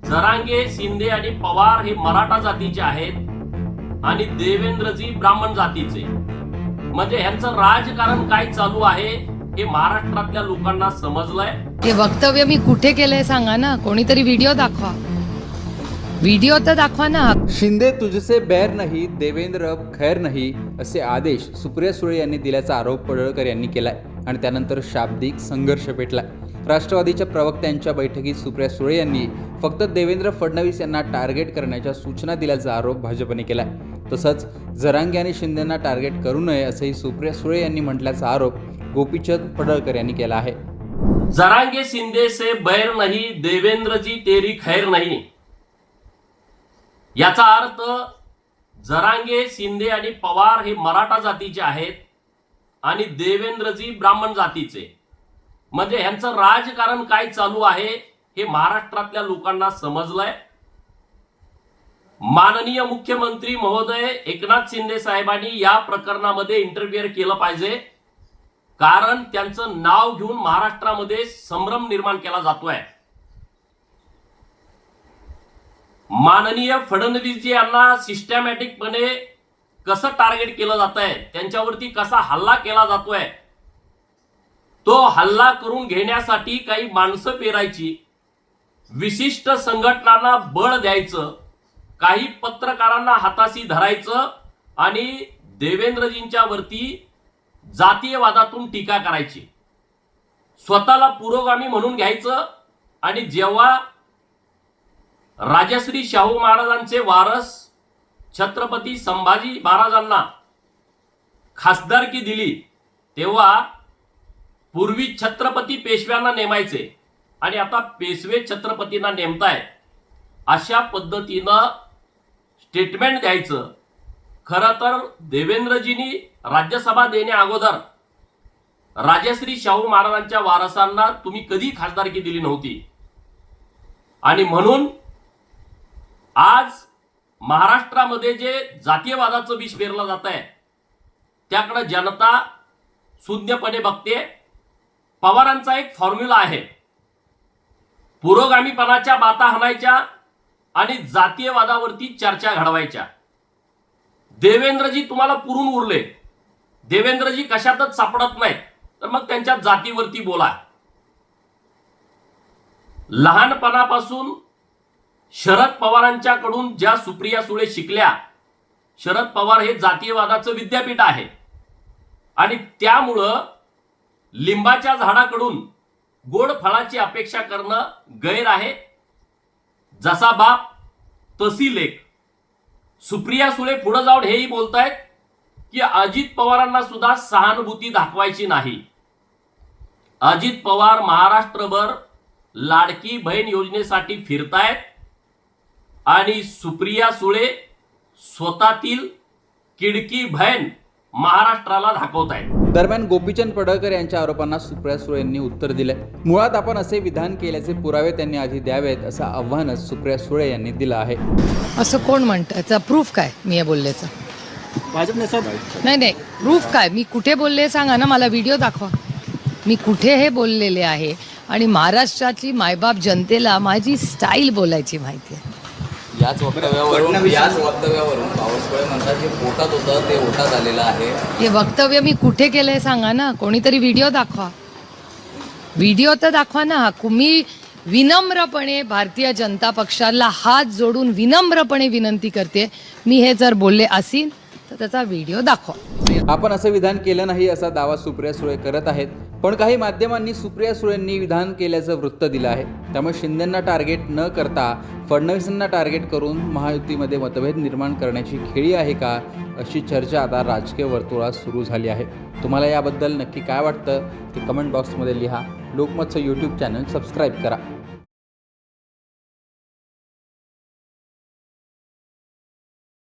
जरांगे, शिंदे आणि पवार हे मराठा जातीचे आहेत आणि देवेंद्रजी ब्राह्मण जातीचे. म्हणजे ह्यांचं राजकारण काय चालू आहे हे महाराष्ट्रातल्या लोकांना समजलंय. हे वक्तव्य मी कुठे केलंय सांगा ना, कोणीतरी व्हिडिओ दाखवा, व्हिडिओ तर दाखवा ना. शिंदे तुझसे बैर नाही, देवेंद्र खैर नाही असे आदेश सुप्रिया सुळे यांनी दिल्याचा आरोप पडळकर यांनी केलाय आणि त्यानंतर शाब्दिक संघर्ष पेटलाय. राष्ट्रवादीच्या प्रवक्त्यांच्या बैठकीत सुप्रिया सुळे यांनी फक्त देवेंद्र फडणवीस यांना टार्गेट करण्याच्या सूचना दिल्याचा आरोप भाजपने केलाय. तसंच जरांगे आणि शिंदेंना टार्गेट करू नये असंही सुप्रिया सुळे यांनी म्हटल्याचा आरोप गोपीचंद पडळकर यांनी केला आहे. जरांगे शिंदे से बैर नहीं, देवेंद्रजी तेरी खैर नहीं. याचा अर्थ जरांगे, शिंदे आणि पवार हे मराठा जातीचे आहेत आणि देवेंद्रजी ब्राह्मण जातीचे. म्हणजे ह्यांचं राजकारण काय चालू आहे हे महाराष्ट्रातल्या लोकांना समजलंय. माननीय मुख्यमंत्री महोदय एकनाथ शिंदे साहेबांनी या प्रकरणामध्ये इंटरफिअर केलं पाहिजे, कारण त्यांचं नाव घेऊन महाराष्ट्रामध्ये संभ्रम निर्माण केला जातोय. माननीय फडणवीसजी यांना सिस्टमॅटिकपणे कसं टार्गेट केलं जात आहे, त्यांच्यावरती कसा हल्ला केला जातोय, तो हल्ला करून घेण्यासाठी काही माणसं पेरायची, विशिष्ट संघटनांना बळ द्यायचं, काही पत्रकारांना हाताशी धरायचं आणि देवेंद्रजींच्या वरती जातीयवादातून टीका करायची, स्वतःला पुरोगामी म्हणून घ्यायचं. आणि जेव्हा राजश्री शाहू महाराजांचे वारस छत्रपती संभाजी महाराजांना खासदारकी दिली तेव्हा पूर्वी छत्रपती पेशव्यांना नेमायचे आणि आता पेशवे छत्रपतींना नेमतायत, अशा पद्धतीनं स्टेटमेंट द्यायचं. खरं तर देवेंद्रजींनी राज्यसभा देण्या अगोदर राजश्री शाहू महाराजांच्या वारसांना तुम्ही कधी खासदारकी दिली नव्हती. आणि म्हणून आज महाराष्ट्रामध्ये जे जातीयवादाचं विष पेरलं जात आहे त्याकडे जनता शून्यपणे बघते. पवारांचा एक फॉर्म्युला आहे, पुरोगामीपणाच्या बाता हाणायच्या आणि जातीयवादावरती चर्चा घडवायच्या. देवेंद्रजी तुम्हाला पुरून उरले, देवेंद्रजी कशातच सापडत नाहीत, तर मग त्यांच्या जातीवरती बोला. लहानपणापासून शरद पवारांच्याकडून ज्या सुप्रिया सुळे शिकल्या, शरद पवार हे जातीयवादाचं विद्यापीठ आहे आणि त्यामुळं लिंबाच्या झाडाकडून गोड फळाची अपेक्षा करणं गैर आहे. जसा बाप तशी लेक. सुप्रिया सुळे पुढे जाऊन हेही बोलतायत की अजित पवारांना सुद्धा सहानुभूती दाखवायची नाही. अजित पवार महाराष्ट्रभर लाडकी बहीण योजनेसाठी फिरतायत आणि सुप्रिया सुळे स्वतःतील किडकी बहीण महाराष्ट्राला दाखवतायत. दरम्यान गोपीचंद पडळकर यांच्या आरोपांना सुप्रिया सुळे यांनी उत्तर दिलंय. मुळात आपण असे विधान केल्याचे पुरावे त्यांनी आधी द्यावेत असं आव्हानच सुप्रिया सुळे यांनी दिलं आहे. असं कोण म्हणतं? याचा प्रूफ काय मी हे बोलल्याचं? नाही, प्रूफ काय? मी कुठे बोलले सांगा ना, मला व्हिडिओ दाखवा, मी कुठे हे बोललेले आहे. आणि महाराष्ट्राची मायबाप जनतेला माझी स्टाईल बोलायची माहिती आहे. याच वक्तव्यावरून पावसळे म्हणतात जे पोटात होतं ते ओटात आलेलं आहे. हे वक्तव्य मी कुठे केलंय सांगा ना, कोणीतरी व्हिडिओ दाखवा, व्हिडिओ तर दाखवा ना. मी विनम्रपणे भारतीय जनता पक्षाला हात जोडून विनम्रपणे विनंती करते, मी हे जर बोलले असेल तर त्याचा व्हिडिओ दाखवा. आपण असं विधान केलं नाही असा दावा सुप्रिया सुळे करत आहेत. पण काही माध्यमांनी सुप्रिया सुळेंनी विधान केल्याचं वृत्त दिलं आहे. त्यामुळे शिंदेंना टार्गेट न करता फडणवीसांना टार्गेट करून महायुतीमध्ये मतभेद निर्माण करण्याची खेळी आहे का, अशी चर्चा आता राजकीय वर्तुळात सुरू झाली आहे. तुम्हाला याबद्दल नक्की काय वाटतं ते कमेंट बॉक्समध्ये लिहा. लोकमतचं यूट्यूब चॅनल सबस्क्राईब करा.